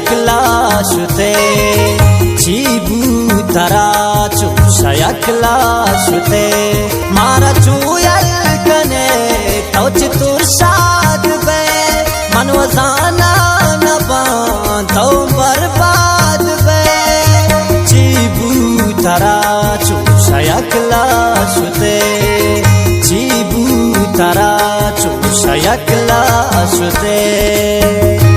yakla shute chibu tarachu shayakla shute mara chuyal kane tauch turshad be manwazana naban tau barbad be chibu tarachu shayakla shute chibu tarachu shayakla shute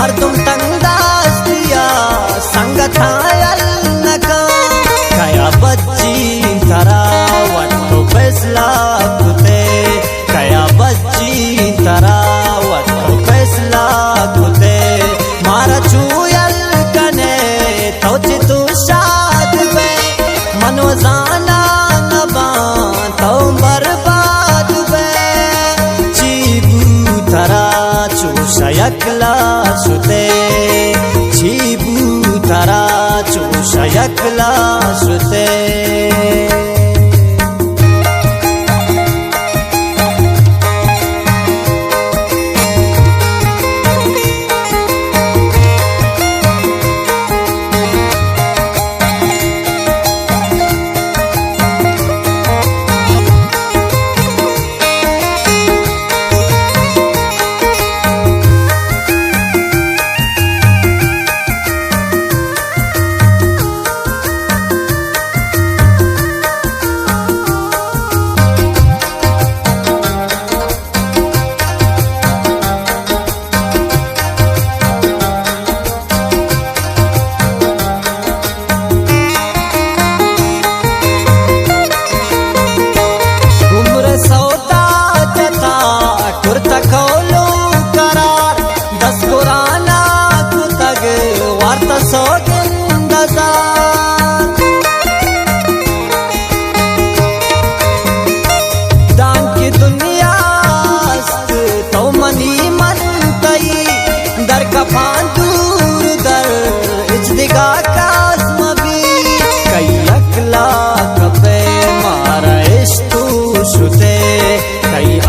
मर्दुम तंगदास दिया संगठायल नका कया बच्ची तरा वट्टो फैसला कुते कया बच्ची तरा वट्टो फैसला कुते मारा चूयल कने तोच तू शाद बे मनोजाना नबान तो बर्बाद बे चीबू तरा yakla shute chibu tarachu shayakla shute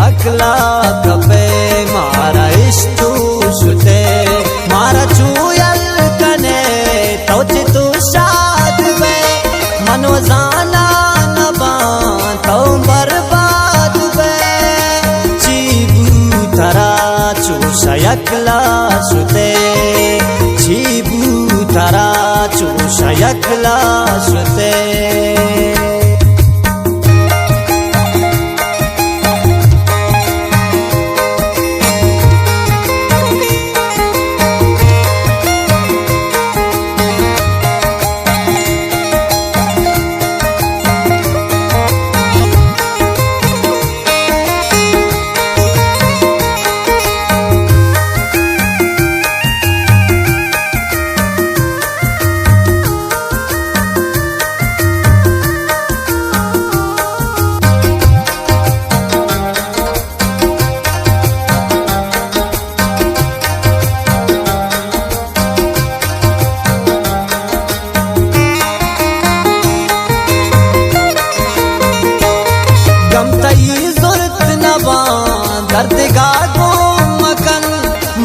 अकला कपे मारा इष्टू शुते मारा चूयल कने तोच तू शाद बे मनोजाना नबान तो बर्बाद बे चीबू तराचू शयकला शुते चीबू तराचू शयकला शुते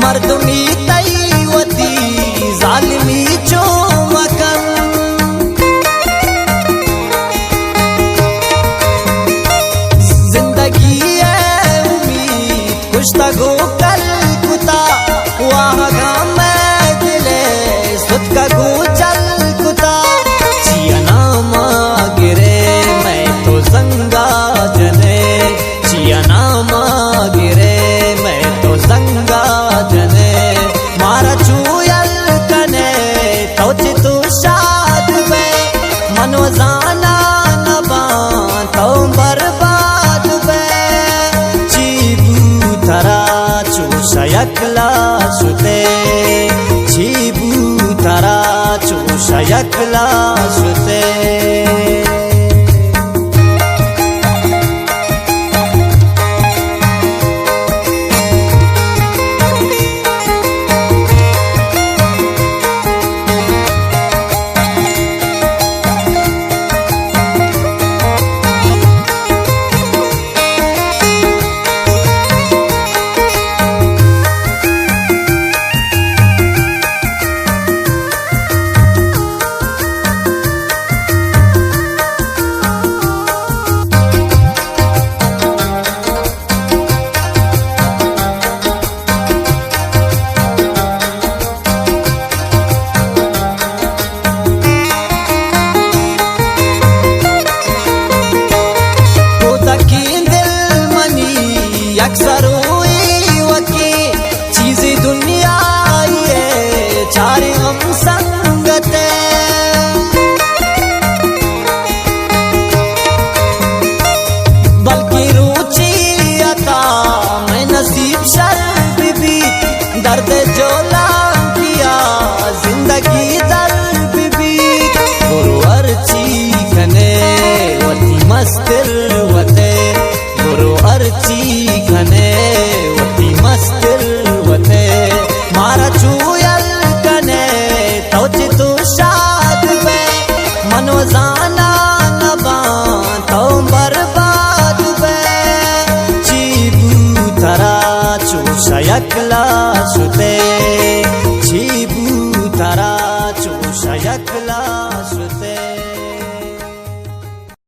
मर्दमी तैवती जालिमी चो मकन जिंदगी है कुता वाहगा मैं दिले सुत का गुचल कुता चियना मागिरे मैं तो जंगा जने चियना मागिरे मैं तो जंगा जने मारा चूयल कने तो चितु शाद में मनोजाना नबान तो बर्बाद में चीबू थरा चूषयकला सुते चीबू थरा चूषयकला सुते अक्सर हुई वकी चीज़ी दुनिया ये चारे हम संगते बल्कि रुचि अता मैं नसीब शर्फ भी दर्द जो किया जिंदगी दर्द भी गुरु अर्ची खने वती मस्तिर वते गुरु अर्ची खने वती मस्तिर वते मारा चूयल कने तो चितु शाद में मनोजाना नबान तो बर्बाद में चीबू थरा चूषयकला सुते चीबू थरा चूषयकला सुते।